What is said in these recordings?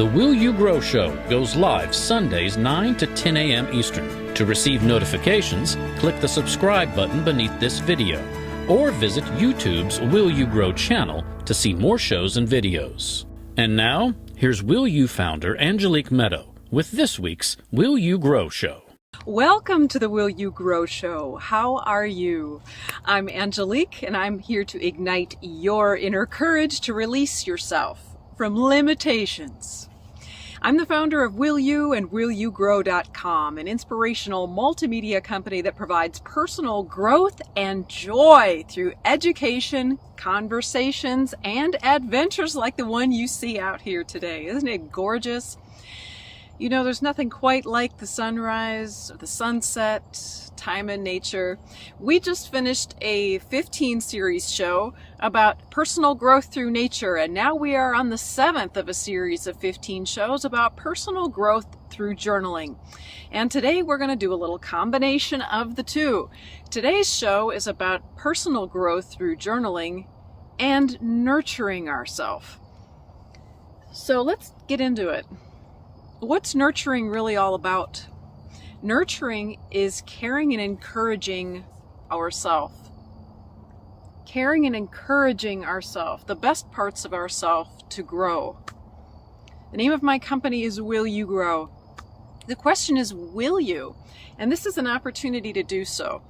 The Will You Grow Show goes live Sundays 9 to 10 a.m. Eastern. To receive notifications, click the subscribe button beneath this video, or visit YouTube's Will You Grow channel to see more shows and videos. And now, here's Will You founder Angelique Medow with this week's Will You Grow Show. Welcome to the Will You Grow Show. How are you? I'm Angelique, and I'm here to ignite your inner courage to release yourself from limitations. I'm the founder of Will You and WillYouGrow.com, an inspirational multimedia company that provides personal growth and joy through education, conversations, and adventures like the one you see out here today. Isn't it gorgeous? You know, there's nothing quite like the sunrise or the sunset, time in nature. We just finished a 15-series show about personal growth through nature, and now we are on the 7th of a series of 15 shows about personal growth through journaling. And today we're going to do a little combination of the two. Today's show is about personal growth through journaling and nurturing ourselves. So let's get into it. What's nurturing really all about? Nurturing is caring and encouraging ourselves. Caring and encouraging ourselves, the best parts of ourselves to grow. The name of my company is Will You Grow. The question is, will you? And this is an opportunity to do so.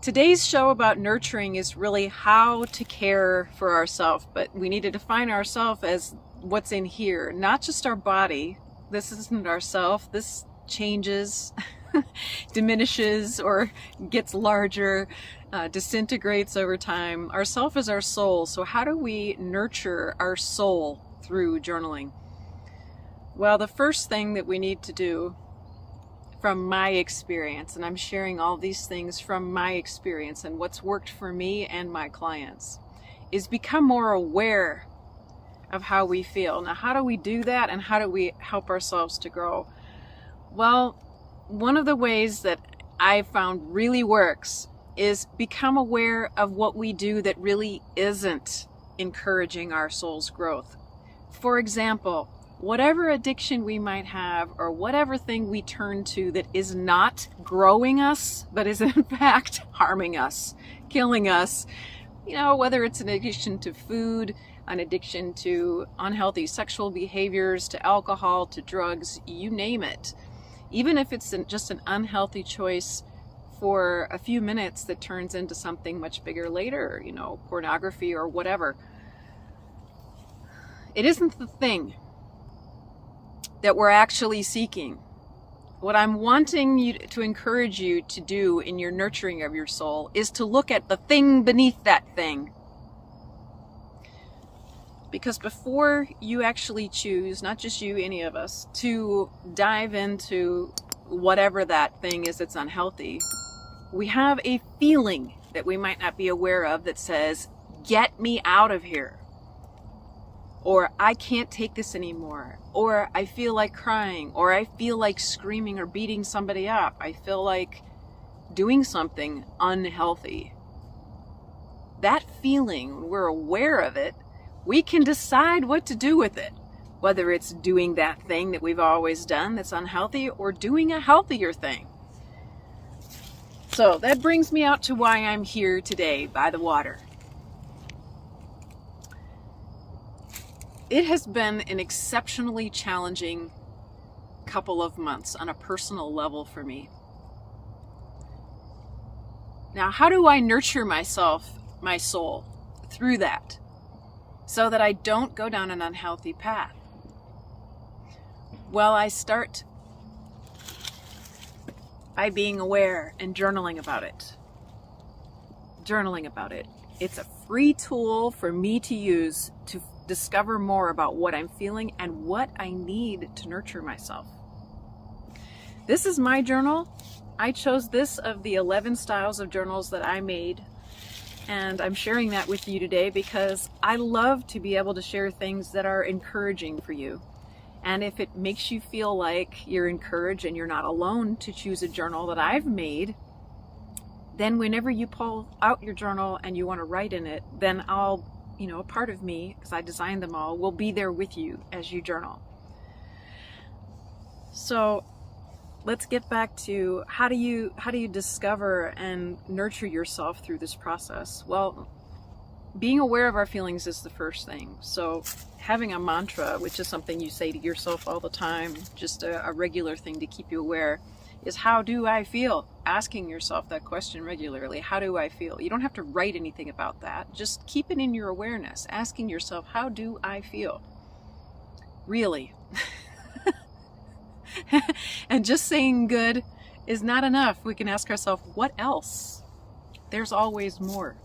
Today's show about nurturing is really how to care for ourselves, but we need to define ourselves as what's in here, not just our body. This isn't ourself. This changes, diminishes, or gets larger, disintegrates over time. Ourself is our soul. So how do we nurture our soul through journaling? Well, the first thing that we need to do, from my experience, and I'm sharing all these things from my experience and what's worked for me and my clients, is become more aware of how we feel. Now, how do we do that, and how do we help ourselves to grow? Well, one of the ways that I found really works is become aware of what we do that really isn't encouraging our soul's growth. For example, whatever addiction we might have, or whatever thing we turn to that is not growing us, but is in fact harming us, killing us, whether it's an addiction to food, an addiction to unhealthy sexual behaviors, to alcohol, to drugs, you name it. Even if it's just an unhealthy choice for a few minutes that turns into something much bigger later, pornography or whatever. It isn't the thing that we're actually seeking. What I'm wanting to encourage you to do in your nurturing of your soul is to look at the thing beneath that thing. Because before you actually choose, not just you, any of us, to dive into whatever that thing is that's unhealthy, we have a feeling that we might not be aware of that says, get me out of here. Or I can't take this anymore. Or I feel like crying. Or I feel like screaming or beating somebody up. I feel like doing something unhealthy. That feeling, when we're aware of it, we can decide what to do with it, whether it's doing that thing that we've always done that's unhealthy or doing a healthier thing. So that brings me out to why I'm here today by the water. It has been an exceptionally challenging couple of months on a personal level for me. Now, how do I nurture myself, my soul, through that, so that I don't go down an unhealthy path? Well, I start by being aware and journaling about it. Journaling about it. It's a free tool for me to use to discover more about what I'm feeling and what I need to nurture myself. This is my journal. I chose this of the 11 styles of journals that I made, and I'm sharing that with you today because I love to be able to share things that are encouraging for you. And if it makes you feel like you're encouraged and you're not alone to choose a journal that I've made, then whenever you pull out your journal and you want to write in it, then I'll, a part of me, because I designed them all, will be there with you as you journal. So let's get back to how do you discover and nurture yourself through this process? Well, being aware of our feelings is the first thing. So having a mantra, which is something you say to yourself all the time, just a regular thing to keep you aware, is how do I feel? Asking yourself that question regularly. How do I feel? You don't have to write anything about that. Just keep it in your awareness. Asking yourself, how do I feel? Really? And just saying good is not enough. We can ask ourselves, what else? There's always more.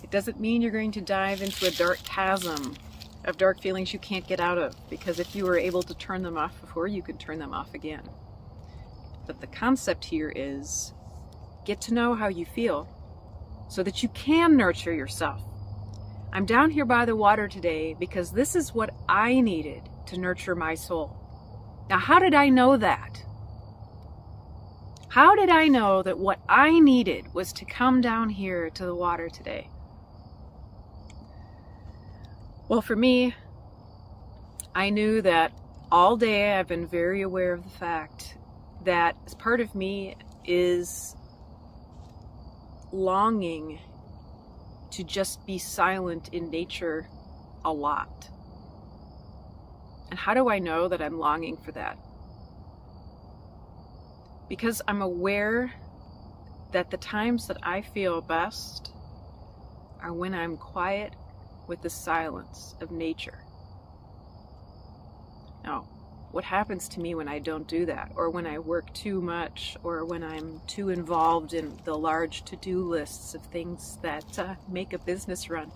It doesn't mean you're going to dive into a dark chasm of dark feelings you can't get out of, because if you were able to turn them off before, you could turn them off again. But the concept here is get to know how you feel so that you can nurture yourself. I'm down here by the water today because this is what I needed to nurture my soul. Now, how did I know that? How did I know that what I needed was to come down here to the water today? Well, for me, I knew that all day I've been very aware of the fact that part of me is longing to just be silent in nature a lot. And how do I know that I'm longing for that? Because I'm aware that the times that I feel best are when I'm quiet with the silence of nature. Now, what happens to me when I don't do that, or when I work too much, or when I'm too involved in the large to-do lists of things that make a business run?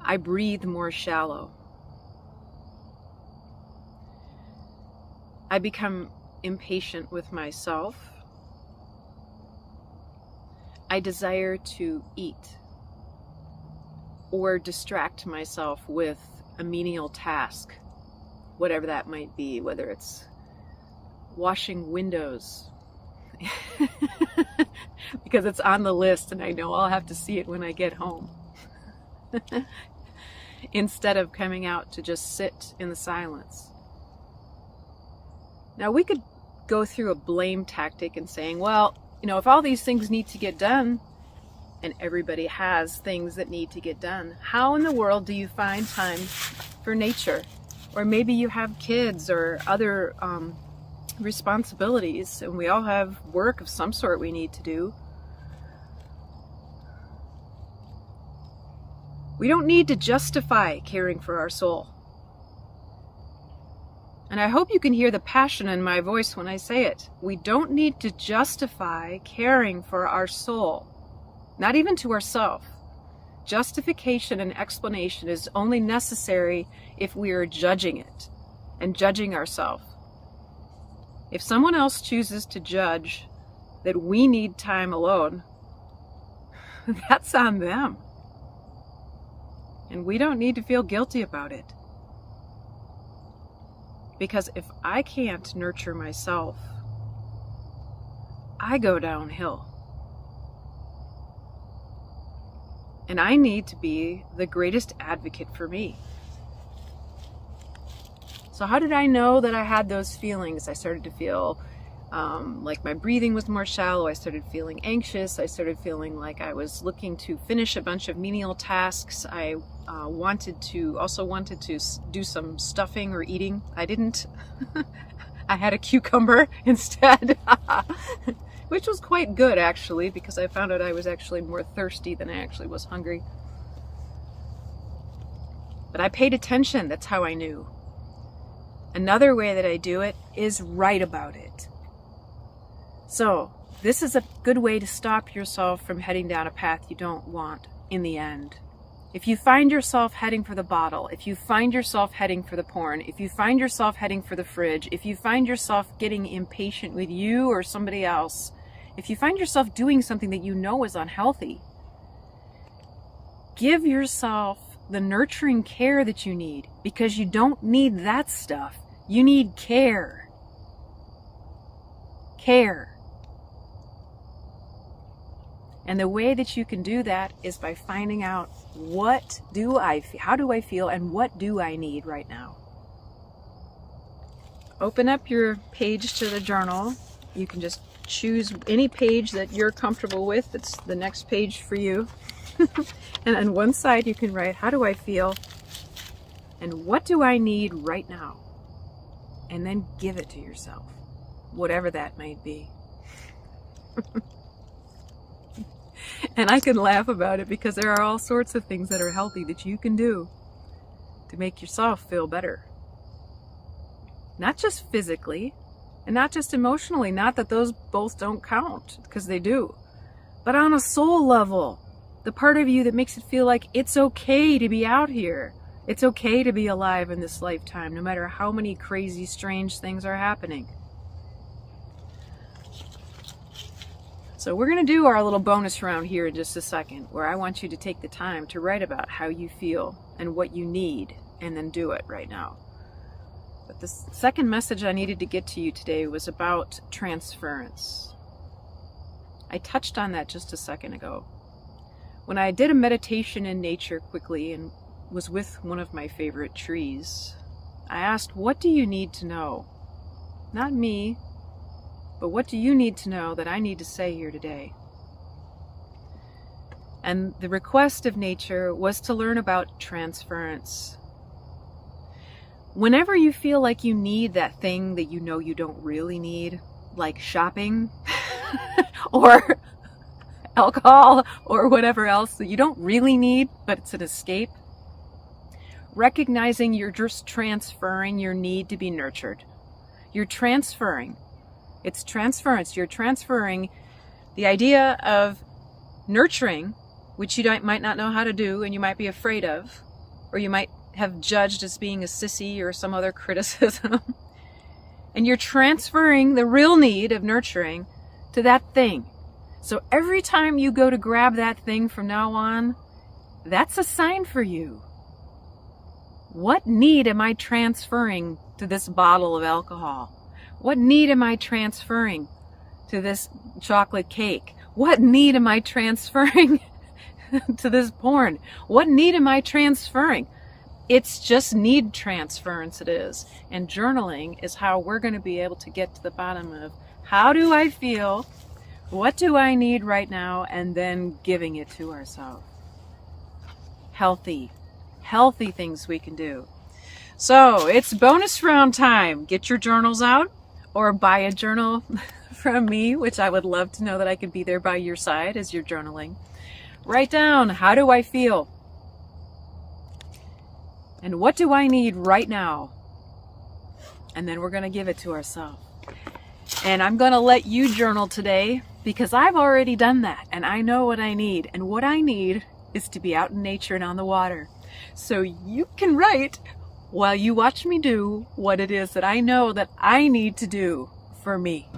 I breathe more shallow. I become impatient with myself. I desire to eat or distract myself with a menial task, whatever that might be, whether it's washing windows, because it's on the list and I know I'll have to see it when I get home. Instead of coming out to just sit in the silence. Now, we could go through a blame tactic and saying, well, if all these things need to get done, and everybody has things that need to get done, how in the world do you find time for nature? Or maybe you have kids or other responsibilities, and we all have work of some sort we need to do. We don't need to justify caring for our soul. And I hope you can hear the passion in my voice when I say it. We don't need to justify caring for our soul, not even to ourselves. Justification and explanation is only necessary if we are judging it and judging ourselves. If someone else chooses to judge that we need time alone, that's on them. And we don't need to feel guilty about it. Because if I can't nurture myself, I go downhill. And I need to be the greatest advocate for me. So how did I know that I had those feelings? I started to feel like my breathing was more shallow. I started feeling anxious. I started feeling like I was looking to finish a bunch of menial tasks. I wanted to do some stuffing or eating. I didn't. I had a cucumber instead, which was quite good actually, because I found out I was actually more thirsty than I actually was hungry. But I paid attention. That's how I knew. Another way that I do it is write about it. So this is a good way to stop yourself from heading down a path you don't want in the end. If you find yourself heading for the bottle, if you find yourself heading for the porn, if you find yourself heading for the fridge, if you find yourself getting impatient with you or somebody else, if you find yourself doing something that you know is unhealthy, give yourself the nurturing care that you need, because you don't need that stuff. You need care. Care. And the way that you can do that is by finding out how do I feel and what do I need right now? open up your page to the journal. You can just choose any page that you're comfortable with. That's the next page for you. And on one side you can write, how do I feel? And what do I need right now? And then give it to yourself, whatever that might be. And I can laugh about it because there are all sorts of things that are healthy that you can do to make yourself feel better. Not just physically, and not just emotionally, not that those both don't count, because they do, but on a soul level, the part of you that makes it feel like it's okay to be out here. It's okay to be alive in this lifetime, no matter how many crazy, strange things are happening. So we're going to do our little bonus round here in just a second, where I want you to take the time to write about how you feel and what you need, and then do it right now. But the second message I needed to get to you today was about transference. I touched on that just a second ago. When I did a meditation in nature quickly and was with one of my favorite trees, I asked, what do you need to know? Not me, but what do you need to know that I need to say here today? And the request of nature was to learn about transference. Whenever you feel like you need that thing that you know you don't really need, like shopping or alcohol or whatever else that you don't really need, but it's an escape, recognizing you're just transferring your need to be nurtured. You're transferring. It's transference. You're transferring the idea of nurturing, which you might not know how to do and you might be afraid of, or you might have judged as being a sissy or some other criticism. And you're transferring the real need of nurturing to that thing. So every time you go to grab that thing from now on, that's a sign for you. What need am I transferring to this bottle of alcohol? What need am I transferring to this chocolate cake? What need am I transferring to this porn? What need am I transferring? It's just need transference, it is. And journaling is how we're going to be able to get to the bottom of how do I feel? What do I need right now? And then giving it to ourselves. Healthy things we can do. So it's bonus round time. Get your journals out or buy a journal from me, which I would love to know that I could be there by your side as you're journaling. Write down, how do I feel? And what do I need right now? And then we're going to give it to ourselves. And I'm going to let you journal today because I've already done that and I know what I need. And what I need is to be out in nature and on the water. So you can write while you watch me do what it is that I know that I need to do for me.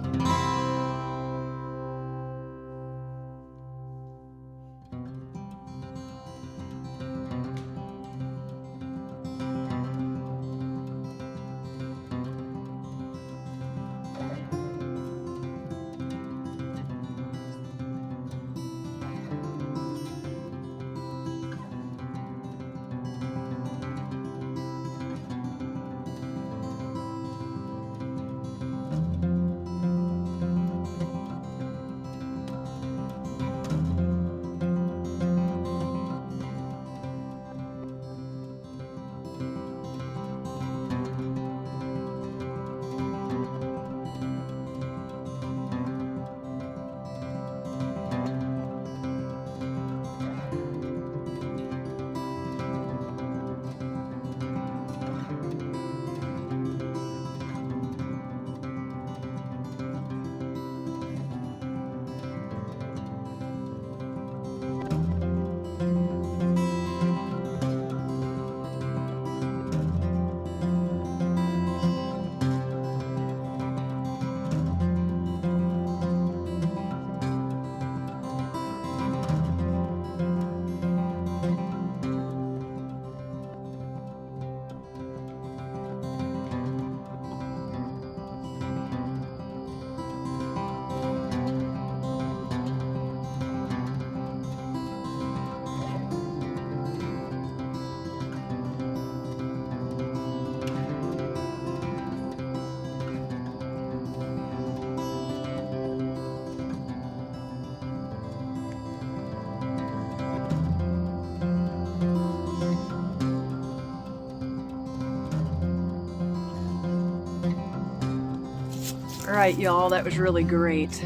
right, y'all, that was really great.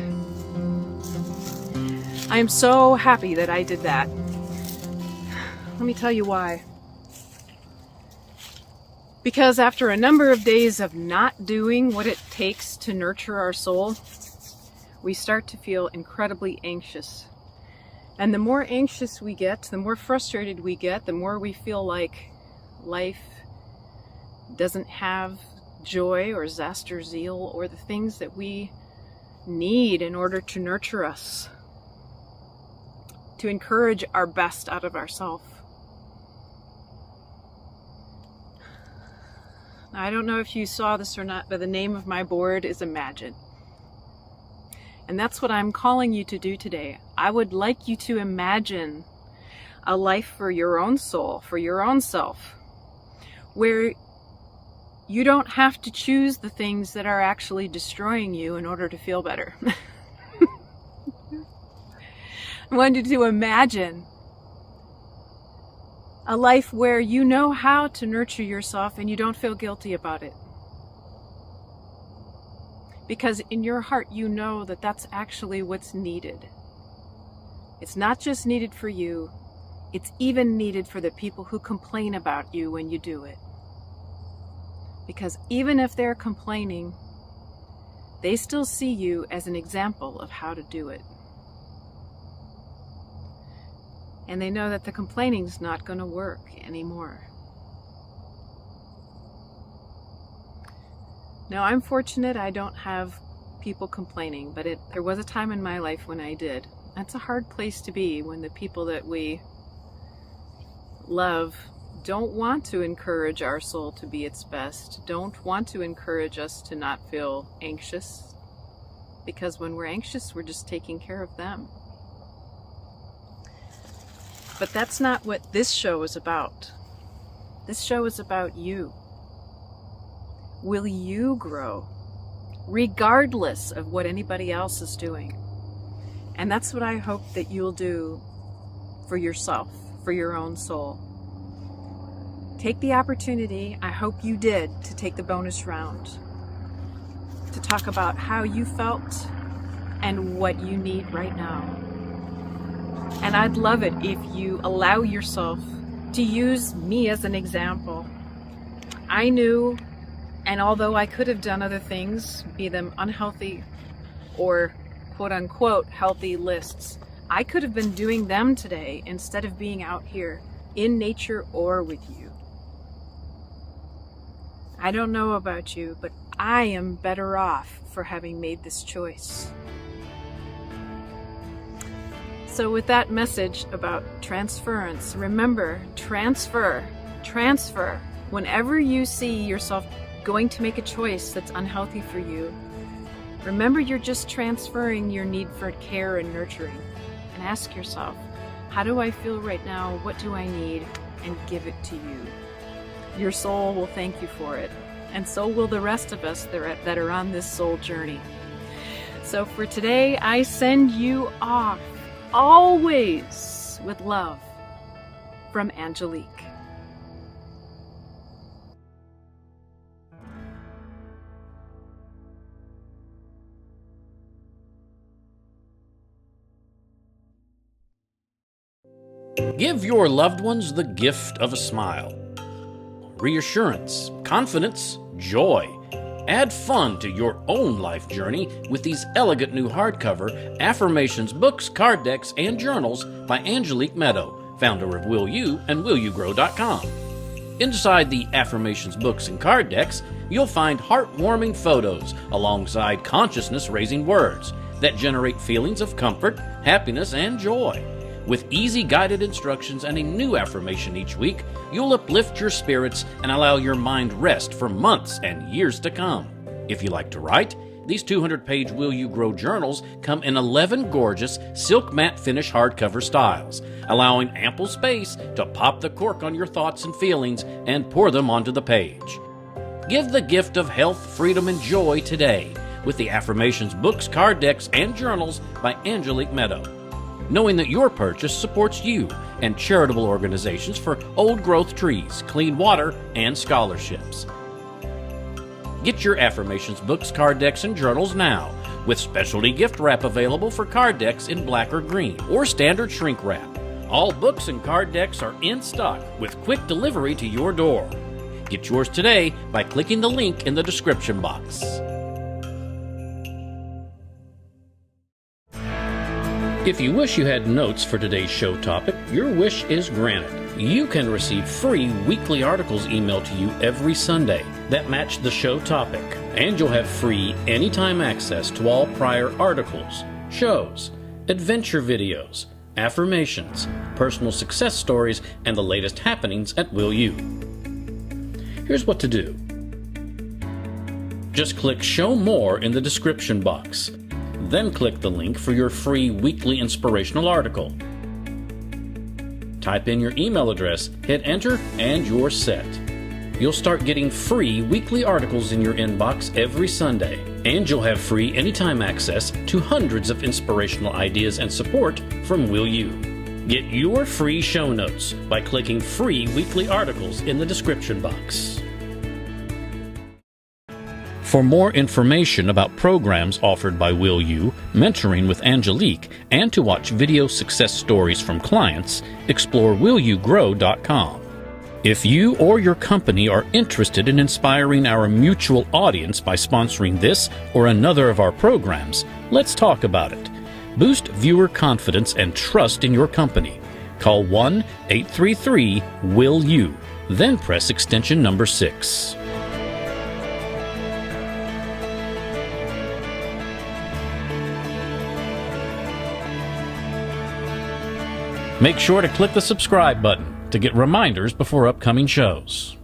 I am so happy that I did that. Let me tell you why. Because after a number of days of not doing what it takes to nurture our soul, we start to feel incredibly anxious. And the more anxious we get, the more frustrated we get, the more we feel like life doesn't have joy or zest or zeal or the things that we need in order to nurture us, to encourage our best out of ourselves. I don't know if you saw this or not, but the name of my board is Imagine. And that's what I'm calling you to do today. I would like you to imagine a life for your own soul, for your own self, where you don't have to choose the things that are actually destroying you in order to feel better. I want you to imagine a life where you know how to nurture yourself and you don't feel guilty about it. Because in your heart you know that that's actually what's needed. It's not just needed for you, it's even needed for the people who complain about you when you do it. Because even if they're complaining, they still see you as an example of how to do it. And they know that the complaining's not going to work anymore. Now, I'm fortunate I don't have people complaining, but there was a time in my life when I did. That's a hard place to be when the people that we love don't want to encourage our soul to be its best, don't want to encourage us to not feel anxious, because when we're anxious, we're just taking care of them. But that's not what this show is about. This show is about you. Will you grow, regardless of what anybody else is doing? And that's what I hope that you'll do for yourself, for your own soul. Take the opportunity, I hope you did, to take the bonus round, to talk about how you felt and what you need right now. And I'd love it if you allow yourself to use me as an example. I knew, and although I could have done other things, be them unhealthy or quote unquote healthy lists, I could have been doing them today instead of being out here in nature or with you. I don't know about you, but I am better off for having made this choice. So with that message about transference, remember, transfer. Whenever you see yourself going to make a choice that's unhealthy for you, remember you're just transferring your need for care and nurturing. And ask yourself, how do I feel right now? What do I need? And give it to you. Your soul will thank you for it. And so will the rest of us that are on this soul journey. So for today, I send you off, always with love, from Angelique. Give your loved ones the gift of a smile. Reassurance, confidence, joy. Add fun to your own life journey with these elegant new hardcover Affirmations books, card decks, and journals by Angelique Medow, founder of Will You and WillYouGrow.com. Inside the Affirmations books and card decks, you'll find heartwarming photos alongside consciousness-raising words that generate feelings of comfort, happiness, and joy. With easy guided instructions and a new affirmation each week, you'll uplift your spirits and allow your mind rest for months and years to come. If you like to write, these 200-page Will You Grow journals come in 11 gorgeous silk matte finish hardcover styles, allowing ample space to pop the cork on your thoughts and feelings and pour them onto the page. Give the gift of health, freedom, and joy today with the Affirmations books, card decks, and journals by Angelique Medow, knowing that your purchase supports you and charitable organizations for old growth trees, clean water, and scholarships. Get your Affirmations books, card decks, and journals now, with specialty gift wrap available for card decks in black or green, or standard shrink wrap. All books and card decks are in stock with quick delivery to your door. Get yours today by clicking the link in the description box. If you wish you had notes for today's show topic, your wish is granted. You can receive free weekly articles emailed to you every Sunday that match the show topic, and you'll have free anytime access to all prior articles, shows, adventure videos, affirmations, personal success stories, and the latest happenings at Will You. Here's what to do. Just click Show More in the description box. Then click the link for your free weekly inspirational article. Type in your email address, hit enter, and you're set. You'll start getting free weekly articles in your inbox every Sunday, and you'll have free anytime access to hundreds of inspirational ideas and support from Will You. Get your free show notes by clicking free weekly articles in the description box. For more information about programs offered by Will You, mentoring with Angelique, and to watch video success stories from clients, explore willyougrow.com. If you or your company are interested in inspiring our mutual audience by sponsoring this or another of our programs, let's talk about it. Boost viewer confidence and trust in your company. Call 1-833-WILL-YOU, then press extension number 6. Make sure to click the subscribe button to get reminders before upcoming shows.